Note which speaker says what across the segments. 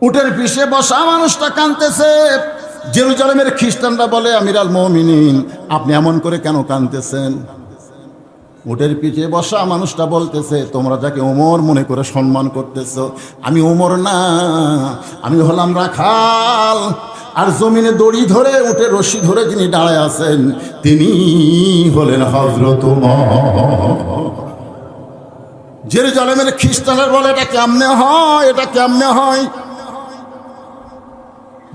Speaker 1: উটের পিঠে বসা মানুষটা কাঁদতেছে। জেরুজালেমের খ্রিস্টানরা বলে, আমিরাল মুমিনিন, আপনি এমন করে কেন কাঁদতেছেন? উটের পিঠে বসা মানুষটা বলতেছে, তোমরা যাকে ওমর মনে করে সম্মান করতেছ, আমি ওমর না, আমি হলাম রাখাল। আর জমিনে দড়ি ধরে উটের রশি ধরে যিনি দাঁড়ায় আছেন তিনি হলেন হযরত ওমর। জেরুজালেমের খ্রিস্টানরা বলে, এটা কেমনে হয়, এটা কেমনে হয়?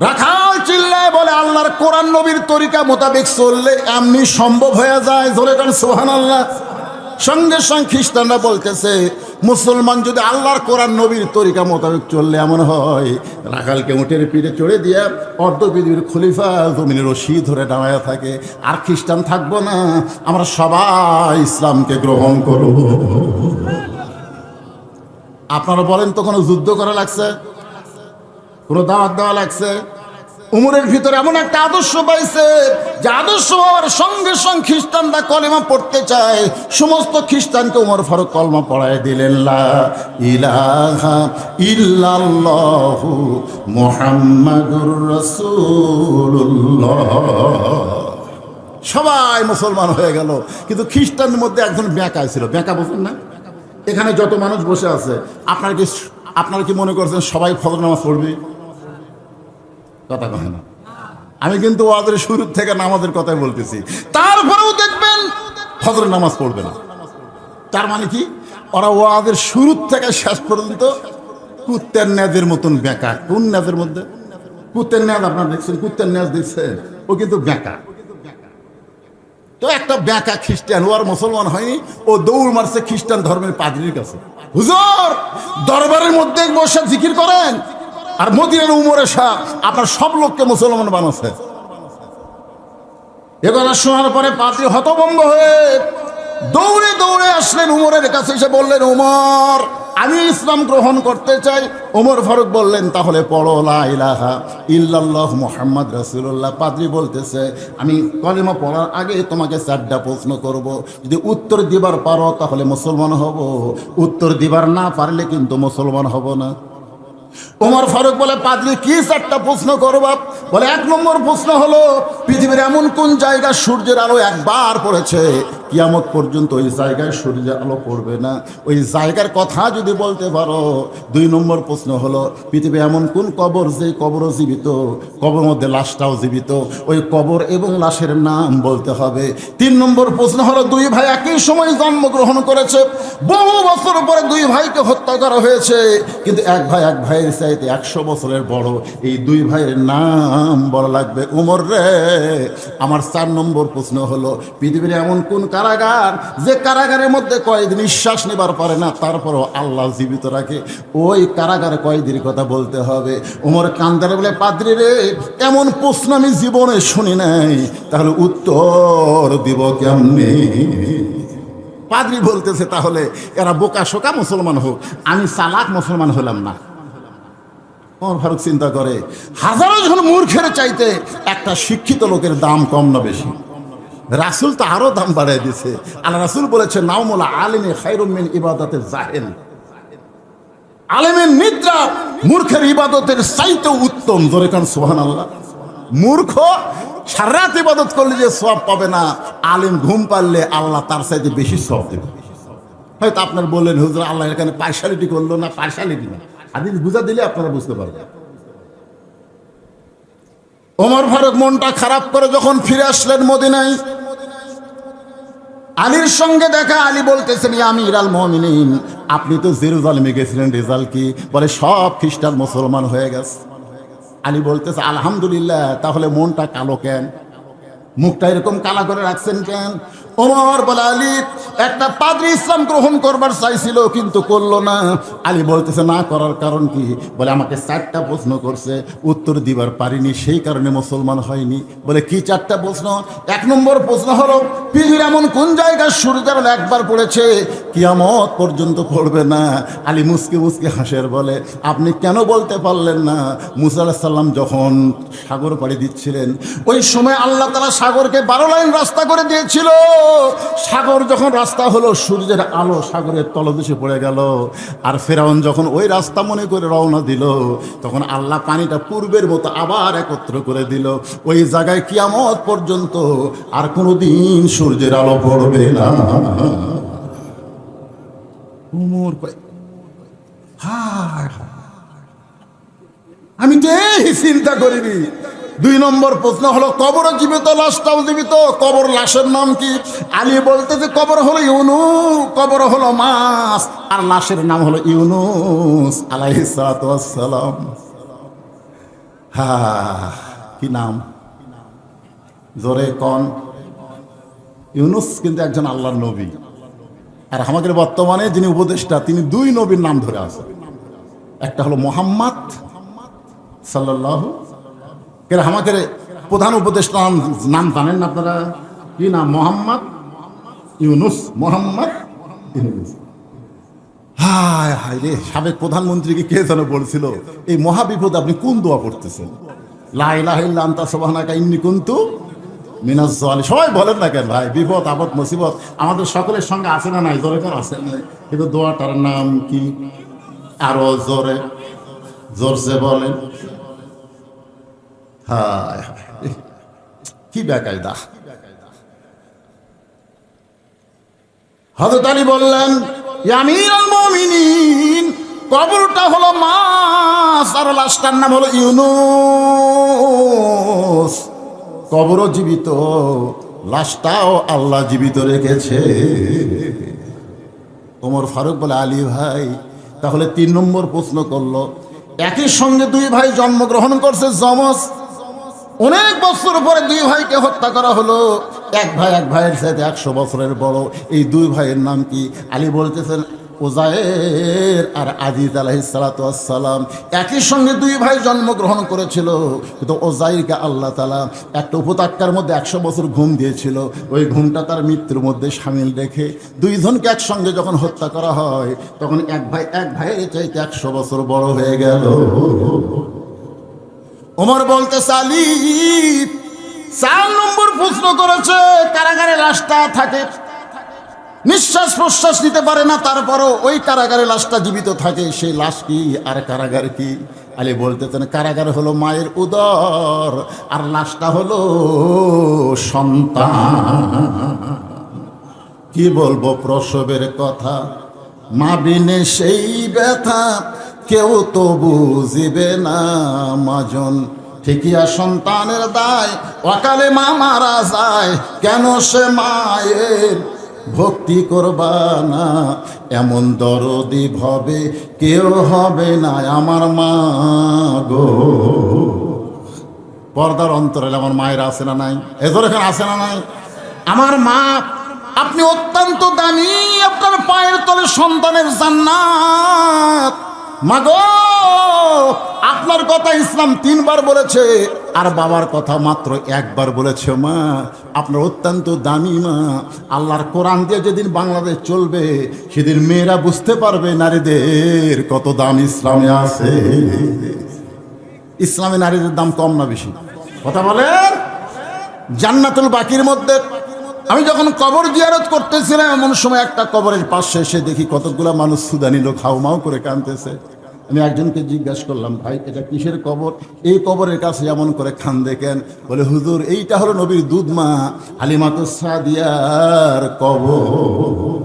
Speaker 1: রাখাল চিল্লায় বলে, আল্লাহর কোরআন নবীর তরিকা মোতাবেক চললে এমনি সম্ভব হয়ে যায়। জোরে কান সুবহানাল্লাহ। সঙ্গে সঙ্গে খ্রিস্টানরা বলতেছে, মুসলমান যদি আল্লাহর কোরআন নবীর তরিকা মোতাবেক চললে এমন হয়, রাখালকে উটের পিঠে চড়ে দিয়া অর্ধ পৃথিবীর খলিফা জমিনের রশি ধরে দাঁড়ায় থাকে, আর খ্রিস্টান থাকবো না, আমরা সবাই ইসলামকে গ্রহণ করব। আপনারা বলেন তো, কোনো যুদ্ধ করা লাগছে? কোনো দাওয়াত দেওয়া লাগছে? উমরের ভিতরে এমন একটা আদর্শ পাইছে যে আদর্শ হওয়ার সঙ্গে সঙ্গে খ্রিস্টানরা কলেমা পড়তে চায়। সমস্ত খ্রিস্টানকে উমর ফারুক কলমা পড়ায় দিলেন, লা ইলাহা ইল্লাল্লাহু মুহাম্মাদুর রাসূলুল্লাহ। সবাই মুসলমান হয়ে গেল। কিন্তু খ্রিস্টানদের মধ্যে একজন বেঁকা ছিল। বেঁকা বলছেন না? এখানে যত মানুষ বসে আছে, আপনারা কি মনে করছেন সবাই ফজর নামাজ পড়বে? কথা কয় না। আমি কিন্তু ওয়াজের শুরু থেকে নামাজের কথাই বলতেছি, তারপরেও দেখবেন ফজর নামাজ পড়বে না। তার মানে কি, ওরা ওয়াজের শুরু থেকে শেষ পর্যন্ত কুত্তের ন্যাজের মতন বেঁকা। কোন ন্যাজের মধ্যে? কুত্তের ন্যাজ আপনারা দেখছেন? কুত্তের ন্যাজ দেখছেন? ও কিন্তু বেঁকা। তো একটা বেঁকা খ্রিস্টান, ও আর মুসলমান হয়নি, ও দৌড় মারছে খ্রিস্টান ধর্মের পাদ্রীর কাছে। হুজুর, দরবারের মধ্যে বসে জিকির করেন, আর মদিনার উমরে শাহ আপনার সব লোককে মুসলমান বানাচ্ছে। এ কথা শোনার পরে পাদ্রী হতভম্ব হয়ে দৌড়ে দৌড়ে আসলেন উমরের কাছে, এসে বললেন, উমর, আমি ইসলাম গ্রহণ করতে চাই। ওমর ফারুক বললেন, তাহলে পড়ো লা ইলাহা ইল্লাল্লাহু মুহাম্মাদ রাসূলুল্লাহ। পাদ্রী বলতেছে, আমি কলেমা পড়ার আগে তোমাকে 4টা প্রশ্ন করব, যদি উত্তর দিবার পারো তাহলে মুসলমান হব, উত্তর দিবার না পারলে কিন্তু মুসলমান হব না। ওমর ফারুক বলে, পাদ্রী কি 4টা প্রশ্ন করবা? বলে, 1 নম্বর প্রশ্ন হলো, পৃথিবীর এমন কোন জায়গা সূর্যের আলো একবার পড়েছে কিয়ামত পর্যন্ত ওই জায়গায় সূর্যের আলো পড়বে না, ওই জায়গার কথা যদি বলতে পারো। 2 নম্বর প্রশ্ন হলো, পৃথিবী এমন কোন কবর যে কবরও জীবিত, কবর মধ্যে লাশটাও জীবিত, ওই কবর এবং লাশের নাম বলতে হবে। 3 নম্বর প্রশ্ন হলো, 2 ভাই একই সময় জন্মগ্রহণ করেছে, বহু বছর পরে 2 ভাইকে হত্যা করা হয়েছে, কিন্তু এক ভাইয়ের চাইতে 100 বছরের বড়। এই 2 ভাইয়ের নাম বলা লাগবে। উমর রে, আমার 4 নম্বর প্রশ্ন হলো, পৃথিবীর এমন কোন কারাগার যে কারাগারের মধ্যে কয়েদি নিঃশ্বাস নেবার পারে না, তারপরও আল্লাহ জীবিত রাখে, ওই কারাগার কয়েদির কথা বলতে হবে। উমর কান্দারে বলে, পাদ্রী রে, এমন প্রশ্ন আমি জীবনে শুনি নাই, তাহলে উত্তর দিব কেমনে? পাদ্রী বলতেছে, তাহলে এরা বোকা শোকা মুসলমান হোক, আমি চালাক মুসলমান হলাম না। ওমর ফারুক চিন্তা করে, হাজারো জন মূর্খের চাইতে একটা শিক্ষিত লোকের দাম কম না বেশি? রাসূল তো আরো দাম বাড়াই দিছে। আল্লাহ রাসূল বলেছে, নাওমুল আলিমি খায়রুম মিন ইবাদাতিল জাহিল। আলেমের নিদ্রা মূর্খের ইবাদতের চাইতে উত্তম। জোরে কান সুবহানাল্লাহ। মূর্খ সারা রাত ইবাদত করলে যে সওয়াব পাবে না, আলেম ঘুম পারলে আল্লাহ তার চাইতে বেশি সওয়াব দেবে। হয়তো আপনার বললেন, হুজুর আল্লাহ এখানে পার্শালিটি করলো না। পার্শালিটি না, হাদিস বুঝা দিলে আপনারা বুঝতে পারবেন। ওমর ফারুক মনটা খারাপ করে যখন ফিরে আসলেন মদিনায়, আলীর সঙ্গে দেখা। আলী বলতেছেন, ইয়া আমিরাল মুমিনিন, আপনি তো জেরুজালেমে গেছিলেন, রেজাল্ট কি? বলে, সব খ্রিস্টান মুসলমান হয়ে গেছে। আলী বলতেছে, আলহামদুলিল্লাহ। তাহলে মনটা কালো কেন? মুখটা এরকম কালা করে রাখছেন কেন? ওমর বলে, আলী, একটা পাদ্রী ইসলাম গ্রহণ করবার চাইছিল কিন্তু করলো না। আলী বলতেছে, না করার কারণ কি? বলে, আমাকে 4টা প্রশ্ন করছে, উত্তর দিবার পারিনি, সেই কারণে মুসলমান হয়নি। বলে, কি 4টা প্রশ্ন? 1 নম্বর প্রশ্ন হলো, পৃথিবীর এমন কোন জায়গায় সূর্যের আলো একবার পড়েছে কিয়ামত পর্যন্ত পড়বে না? আলী মুসকে মুসকে হাসের বলে, আপনি কেন বলতে পারলেন না? মুসা আলাইহিস সালাম যখন সাগর পাড়ি দিচ্ছিলেন, ওই সময় আল্লাহ তাআলা সাগরকে 12 লাইন রাস্তা করে দিয়েছিল। সাগর যখন রাস্তা হলো, সূর্যের আলো সাগরের তলদেশে পড়ে গেল, আর ফেরাউন যখন ওই রাস্তা মনে করে রওনা দিল, তখন আল্লাহ পানিটা পূর্বের মতো আবার একত্র করে দিল। ওই জায়গায় কিয়ামত পর্যন্ত আর কোনোদিন সূর্যের আলো পড়বে না। উমর হায় হায়, আমি তো এই চিন্তা করিনি। 2 নম্বর প্রশ্ন হলো, কবর জীবিত, লাশটাও জীবিত, কবর লাশের নাম কি? আলী বলতে যে কবর হলো ইউনুস, কবর হলো মাছ, আর লাশের নাম হলো ইউনুস আলাইহিস সালাতু ওয়াস সালাম। কি নাম? জোরে কোন? ইউনুস কিন্তু একজন আল্লাহর নবী, আর আমাদের বর্তমানে যিনি উপদেষ্টা তিনি 2 নবীর নাম ধরে আছেন। একটা হলো মুহাম্মদ সাল্লাল্লাহু, কেন আমাদের প্রধান উপদেষ্টা নাম জানেন না আপনারা? কি নাম? মোহাম্মদ ইউনুস, মোহাম্মদ ইউনুস। হায় হায় রে, সাবেক প্রধানমন্ত্রীকে কে যেন বলছিল, এই মহাবিপদ আপনি কোন দোয়া পড়তেছেন? লা ইলাহা ইল্লা আনতা সুবহানাকা ইন্নী কুনতু মিনাজ জালিমিন। সবাই বলেন না কেন ভাই, বিপদ আপদ মুসিবত আমাদের সকলের সঙ্গে আছে না নাই? জোরে কার আছে না? কিন্তু দোয়াটার নাম কি? আরো জোরে জোরসে বলেন। হায় হায়, কি বেকায়দা। হযরত আলী বললেন, ইয়া আমিরুল মুমিনিন, কবরটা হলো মাছ আর লাশটার নাম হলো ইউনুস। কবরও জীবিত, লাশটাও আল্লাহ জীবিত রেখেছে। ওমর ফারুক বলে, আলী ভাই তাহলে 3 নম্বর প্রশ্ন করলো, একই সঙ্গে 2 ভাই জন্মগ্রহণ করছে, যমজ, অনেক বছর পরে 2 ভাইকে হত্যা করা হলো। এক ভাইয়ের সাথে 100 বছরের বড়। এই 2 ভাইয়ের নাম কি? আলী বলতেছেন উযায়ের আর আজিজ আলাইহিস সালাতু ওয়াস সালাম। একই সঙ্গে 2 ভাই জন্মগ্রহণ করেছিল, কিন্তু উযায়েরকে আল্লাহ তাআলা একটা উপত্যকার মধ্যে 100 বছর ঘুম দিয়েছিল। ওই ঘুমটা তার মৃত্যুর মধ্যে শামিল রেখে 2 জনকে একসঙ্গে যখন হত্যা করা হয়, তখন এক ভাইয়ের চাইতে 100 বছর বড় হয়ে গেল। ওমর বলতে, আলী 4 নম্বর প্রশ্ন করেছে, কারাগারে লাশটা থাকে, নিঃশ্বাস প্রশ্বাস নিতে পারে না, তারপরও ওই কারাগারে লাশটা জীবিত থাকে, সেই লাশ কি আর কারাগার কি? আলী বলতেছেন, কারাগার হলো মায়ের উদর, আর লাশটা হলো সন্তান। কি বলবো প্রসবের কথা, মা বিনে সেই ব্যথা কেউ তো বুঝিবে না মাজন। ঠিকিয়া সন্তানের দায়, অকালে মা মারা যায়, কেন সে মায়ের ভক্তি করবা না? এমন দরদি ভবে কেউ হবে না আমার মা গো। পর্দার অন্তরালে আমার মায়ের আছে না নাই? এজোর এখানে আছে না নাই? আমার মা, আপনি অত্যন্ত দামি, আপনার পায়ের তলে সন্তানের জান্নাত। মাগো, আপনার কথা ইসলাম 3 বার বলেছে, আর বাবার কথা মাত্র 1 বার বলেছে। মা, আপনার অত্যন্ত দামি মা। আল্লাহর কোরআন দিয়ে যেদিন বাংলাদেশ চলবে, সেদিন মেয়েরা বুঝতে পারবে নারীদের কত দাম ইসলামে আছে। ইসলামে নারীদের দাম কম না বেশি? কথা বলেন। জান্নাতুল বাকির মধ্যে আমি যখন কবর জিয়ারত করতেছিলাম, এমন সময় একটা কবরের পাশে এসে দেখি কতগুলা মানুষ সুদানি লোক হাউমাউ করে কাঁদতেছে। আমি একজনকে জিজ্ঞাসা করলাম, ভাই এটা কিসের কবর? এই কবরের কাছে এমন করে খান্দে কেন? বলে, হুজুর এইটা হলো নবীর দুধ মা হালিমাতুস সাদিয়ার কবর।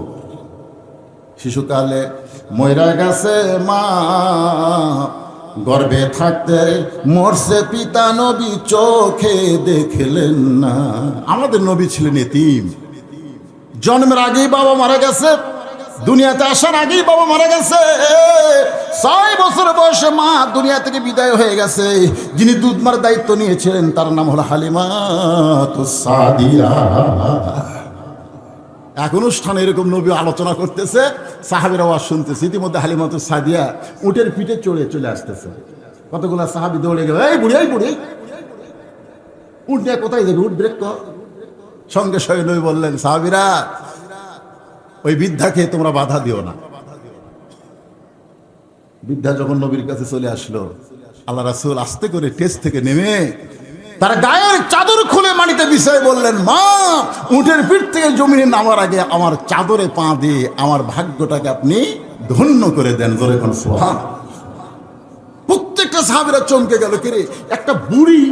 Speaker 1: শিশুকালে ময়রা গেছে মা, গর্ভে থাকতে মরছে পিতা, নবী চোখে দেখলেন না। আমাদের নবী ছিলেন এতিম, জন্মের আগেই বাবা মারা গেছে, দুনিয়াতে আসার আগেই বাবা মারা গেছে। 6 বছর বয়সে মা দুনিয়া থেকে বিদায় হয়ে গেছে। যিনি দুধ মার দায়িত্ব নিয়েছিলেন তার নাম হলো হালিমাতুস সাদিয়া। এক অনুষ্ঠানে এরকম নবী আলোচনা করতেছে, সাহাবীরা আওয়াজ শুনতেছে। ইতিমধ্যে হালিমাতুস সাদিয়া উটের পিঠে চলে আসতেছে। কতগুলা সাহাবী দৌড়ে গেল, এই বুড়ি উট নিয়ে কোথায় যাবে, উট ব্রেক কর। সঙ্গে সঙ্গে নবী বললেন, সাহাবীরা ওই বৃদ্ধাকে তোমরা বাধা দিও না। বৃদ্ধা যখন নবীর কাছে চলে আসলো, আল্লাহ রাসূল আস্তে করে টেস্ট থেকে নেমে তার গায়ের চাদর খুলে মাটিতে বিছায় বললেন, মা, উটের পিঠ থেকে জমিনে নামার আগে আমার চাদরে পা দিয়ে আমার ভাগ্যটাকে আপনি ধন্য করে দেন। জোরে কোন সুবহান। প্রত্যেকটা সাহাবীরা চমকে গেল, কিরে একটা বুড়ি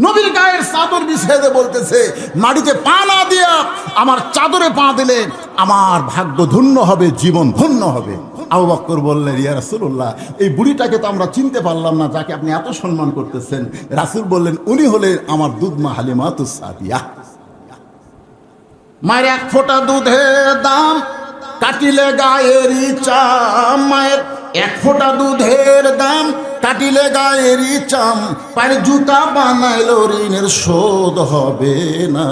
Speaker 1: নবীর গায়ের চাদর বিছিয়ে দিয়ে বলতেছে, মাটিতে পা না দিয়া আমার চাদরে পা দিলে আমার ভাগ্য ধন্য হবে, জীবন ধন্য হবে। আবু বকর বললেন, ইয়া রাসূলুল্লাহ, এই বুড়িটাকে তো আমরা চিনতে পারলাম না, যাকে আপনি এত সম্মান করতেছেন। রাসূল বললেন, উনি হলেন আমার দুধমা হালিমাতুস সাদিয়া। মায়ের এক ফোঁটা দুধের দাম কাটিলে গায়েরই চাম, মায়ের এক ফোঁটা দুধের দাম কাটিলে গায়েরই চাম, পায়ের জুতা বানাইল ঋণের শোধ হবে না,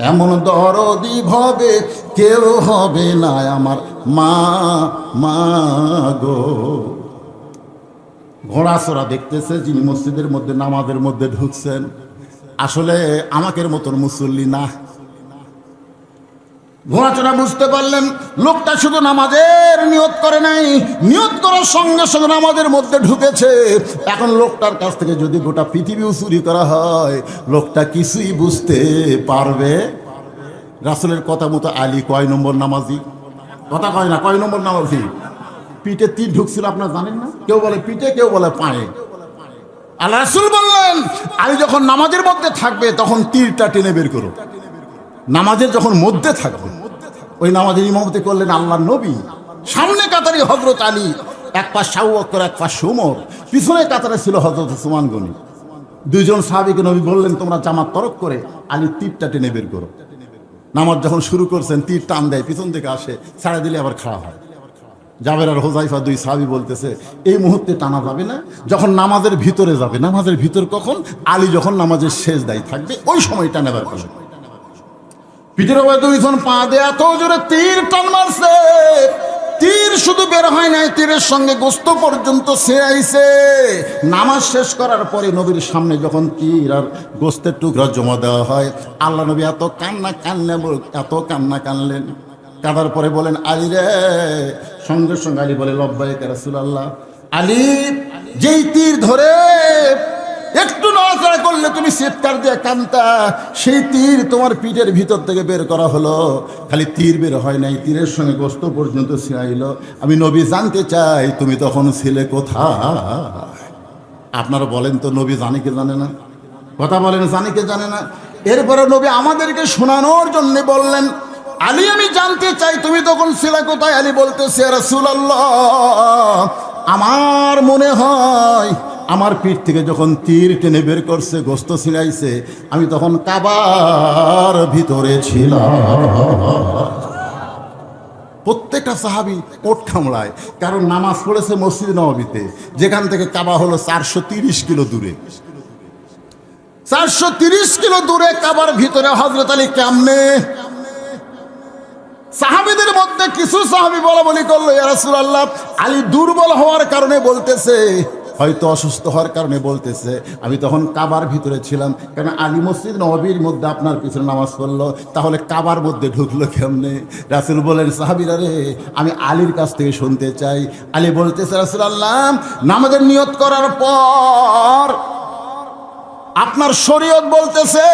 Speaker 1: এমন দরদি ভবে কেউ হবে না আমার মা, মা গো। ঘোড়াচড়া দেখতেছে যিনি মসজিদের মধ্যে নামাজের মধ্যে ঢুকছেন, আসলে আমাকের মতন মুসল্লি না। ঘোড়াচড়া বুঝতে পারলেন লোকটা শুধু নামাজের নিয়ত করে নাই, নিয়ত করার সঙ্গে সঙ্গে নামাজের মধ্যে ঢুকেছে। এখন লোকটার কাছ থেকে যদি গোটা পৃথিবীও চুরি করা হয়, লোকটা কিছুই বুঝতে পারবে। রাসূলের কথা মতো আলী কয় নম্বর নামাজি? কথা কয় না, কয় নম্বর নামাজি? পিঠে তীর ঢুকছিল, আপনারা জানেন না? কেউ বলে পিঠে, কেউ বলে পায়ে। আল্লাহ রাসূল বললেন, আলী যখন নামাজের মধ্যে থাকবে তখন তীরটা টেনে বের করো। নামাজের যখন মধ্যে থাকবে, ওই নামাজের ইমামতি করলেন আল্লাহর নবী। সামনে কাতারে হযরত আলী, এক পাশ আবু বকর, এক পাশ ওমর, পিছনে কাতারে ছিল হযরত উসমান গনি। দুইজন সাহাবীকে নবী বললেন, তোমরা জামাত তরক করে আলী তীরটা টেনে বের করো। নামাজ যখন শুরু করছেন, তীর টান দেয়, পিছন থেকে আসে, ছাড়া দিলে আবার খাড়া হয়। জাবের আর হুযায়ফা দুই সাহাবী বলতেছে, এই মুহূর্তে টানা যাবে না, যখন নামাজের ভিতরে যাবে। নামাজের ভিতর কখন? আলী যখন নামাজের সেজদায় থাকবে, ওই সময় টানা বের করবে। পিঠের উপরে দুইজন পা দিয়ে এত জোরে তীর টান মারছে, তীর শুধু বের হয় নাই, তীরের সঙ্গে গোস্ত পর্যন্ত ছেড়াইছে। নামাজ শেষ করার পরে নবীর সামনে যখন তীর আর গোস্তের টুকরা জমা দেওয়া হয়, আল্লাহ নবী এত কান্না কানলেন। কাঁদার পরে বলেন, আলী রে। সঙ্গে সঙ্গে আলী বলে, লব্বাইক ইয়া রাসূলুল্লাহ। আলী, যেই তীর ধরে একটু নড়াচড়া করলে তুমি চিৎকার দিয়ে কান্তা, সেই তীর তোমার পিঠের ভিতর থেকে বের করা হলো। খালি তীর বের হয় নাই, তীরের সঙ্গে গোস্ত পর্যন্ত ছিঁড়াইল। আমি নবী জানতে চাই তুমি তখন ছিলে কোথায়? আপনারা বলেন তো, নবী জানে কে জানে না? কথা বলেন, জানে কে জানে না? এরপরে নবী আমাদেরকে শোনানোর জন্য বললেন, আলী, আমি জানতে চাই তুমি তখন ছিলে কোথায়? আলী বলতেছে, ইয়া রাসূলুল্লাহ, আমার মনে হয় আমার পিঠ থেকে যখন তীর টেনে বের করছে, গোস্ত ছিঁড়াইছে, আমি তখন কাবার ভিতরে ছিলাম। প্রত্যেকটা সাহাবী ওঠ কামড়ায়, কারণ নামাজ পড়েছে মসজিদ নববীতে, যেখান থেকে কাবা হলো 430 কিলো দূরে। 430 কিলো দূরে কাবার ভিতরে হযরত আলী কেমনে? সাহাবীদের মধ্যে কিছু সাহাবী বলা বলি করলো, ইয়া রাসূলুল্লাহ, আলী দুর্বল হওয়ার কারণে বলতেছে, হয়তো অসুস্থ হওয়ার কারণে বলতেছে, আমি তখন কাবার ভিতরে ছিলাম। কারণ আলী মসজিদ নববীর মধ্যে আপনার পিছনে নামাজ পড়লো, তাহলে কাবার মধ্যে ঢুকলো কেমনে? রাসূল বলেন, সাহাবীরা রে, আমি আলীর কাছ থেকে শুনতে চাই। আলী বলতেছে, রাসূলুল্লাহ, নামাজের নিয়ত করার পর আপনার শরীয়ত বলতেছে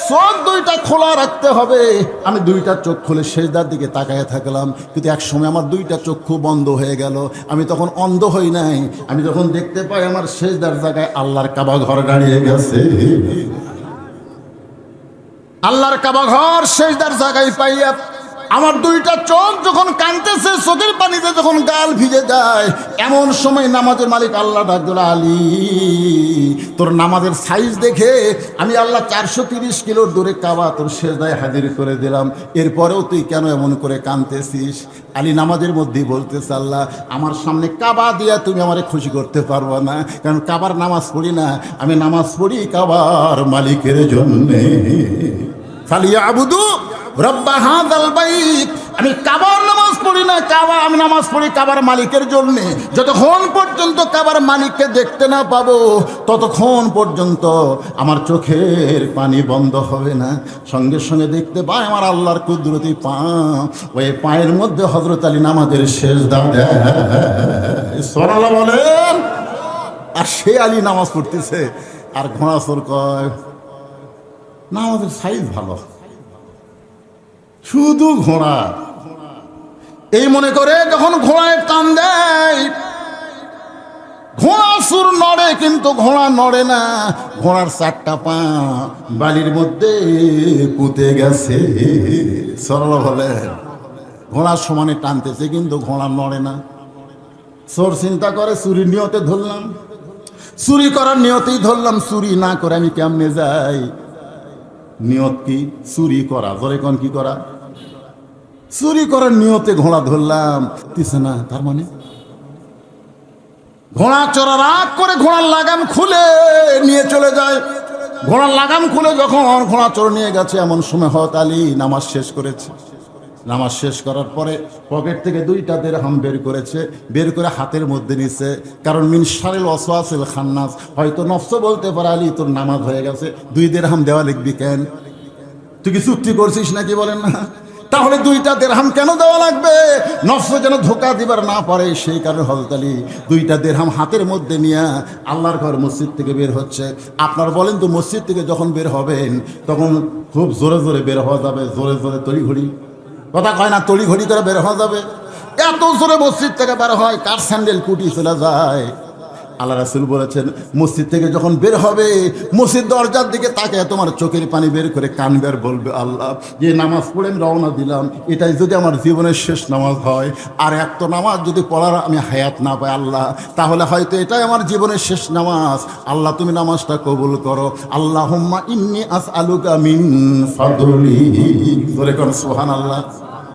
Speaker 1: চোখ দুইটা খোলা রাখতে হবে। আমি দুইটা চোখ খুলে সেজদার দিকে তাকায় থাকলাম, কিন্তু এক সময় আমার দুইটা চক্ষু বন্ধ হয়ে গেল। আমি তখন অন্ধ হই নাই, আমি যখন দেখতে পাই আমার সেজদার জায়গায় আল্লাহর কাবা ঘর দাঁড়িয়ে গেছে। আল্লাহর কাবা ঘর সেজদার জায়গায় পাইয়া আমার দুইটা চোখ যখন কাঁদতেছে, চোখের পানিতে যখন গাল ভিজে যায়, এমন সময় নামাজের মালিক আল্লাহ ডাক দিল, আলী, তোর নামাজের সাইজ দেখে আমি আল্লাহ 430 কিলো দূরে কাবা তোর সেজদায় হাজির করে দিলাম, এরপরেও তুই কেন এমন করে কাঁদতেছিস? আলী নামাজের মধ্যেই বলতেছে, আল্লাহ, আমার সামনে কাবা দিয়া তুমি আমারে খুশি করতে পারবো না, কারণ কাবার নামাজ পড়ি না, আমি নামাজ পড়ি কাবার মালিকের জন্যে। ফালিয়াবুদু রব্বা হাযাল বাইত। আমি কাবার নামাজ পড়ি না, আমি নামাজ পড়ি কাবার মালিকের জন্য। যতক্ষণ পর্যন্ত কাবার মালিককে দেখতে না পাবো, ততক্ষণ পর্যন্ত আমার চোখের পানি বন্ধ হবে না। সঙ্গে সঙ্গে দেখতে পাই আমার আল্লাহর কুদরতি পা, ওই পায়ের মধ্যে হযরত আলী নামাজের সেজদা দেয়। সুবহানাল্লাহ বলেন। আর সে আলী নামাজ পড়তেছে, আর ঘোড়া চোর কয় না আমাদের সাইজ ভালো, শুধু ঘোড়া। এই মনে করে যখন ঘোড়ায় টান দেয়, ঘোড়া সুর নড়ে কিন্তু ঘোড়া নড়ে না, ঘোড়ার চারটা পা বালির মধ্যে পুঁতে গেছে। সরল বলে ঘোড়ার সমানে টানতেছে কিন্তু ঘোড়া নড়ে না। চোর চিন্তা করে চুরির নিয়তে ধরলাম, চুরি করার নিয়তেই ধরলাম, চুরি না করে আমি কেমনে যাই? নিয়ত কি? চুরি করা। ধরে কোন কি করা? চুরি করার নিয়তে ঘোড়া ধরলাম, দিছে না। তার মানে ঘোড়া চড়া রাগ করে ঘোড়ার লাগাম খুলে নিয়ে চলে যায়। ঘোড়ার লাগাম খুলে যখন ঘোড়া চড় নিয়ে গেছে, এমন সময় হযরত আলী নামাজ শেষ করেছে। নামাজ শেষ করার পরে পকেট থেকে 2টা দিরহাম বের করেছে, বের করে হাতের মধ্যে নিছে। কারণ মিন শারিল ওয়াসওয়াসিল খান্নাস, হয়তো নফস বলতে পারে আলী তোর নামাজ হয়ে গেছে, 2 দিরহাম দেওয়া লিখবি কেন? তুই কি চুক্তি করছিস নাকি? বলেন না। তাহলে 2টা দিরহাম কেন দেওয়া লাগবে? নফস যেন ধোঁকা দিবার না পারে, সেই কারণে হযরত আলী 2টা দিরহাম হাতের মধ্যে নিয়ে আল্লাহর ঘর মসজিদ থেকে বের হচ্ছে। আপনার বলেন তো, মসজিদ থেকে যখন বের হবেন তখন খুব জোরে জোরে বের হওয়া যাবে? জোরে জোরে তড়িঘড়ি কথা কয় না, তড়িঘড়ি করে বের হওয়া যাবে? এত জোরে মসজিদ থেকে বের হয়, কার স্যান্ডেল কুটি চলে যায়। আল্লাহ রাসূল বলেছেন, মসজিদ থেকে যখন বের হবে, মসজিদ দরজার দিকে তাকিয়ে তোমার চোখের পানি বের করে কানবে আর বলবে, আল্লাহ যে নামাজ পড়ে আমি রওনা দিলাম, এটাই যদি আমার জীবনের শেষ নামাজ হয়, আর একটা নামাজ যদি পড়ার আমি হায়াত না পাই আল্লাহ, তাহলে হয়তো এটাই আমার জীবনের শেষ নামাজ। আল্লাহ তুমি নামাজটা কবুল করো। আল্লাহুম্মা ইন্নী আসআলুকা মিন ফাদলিক। বলে কোন সুবহানাল্লাহ।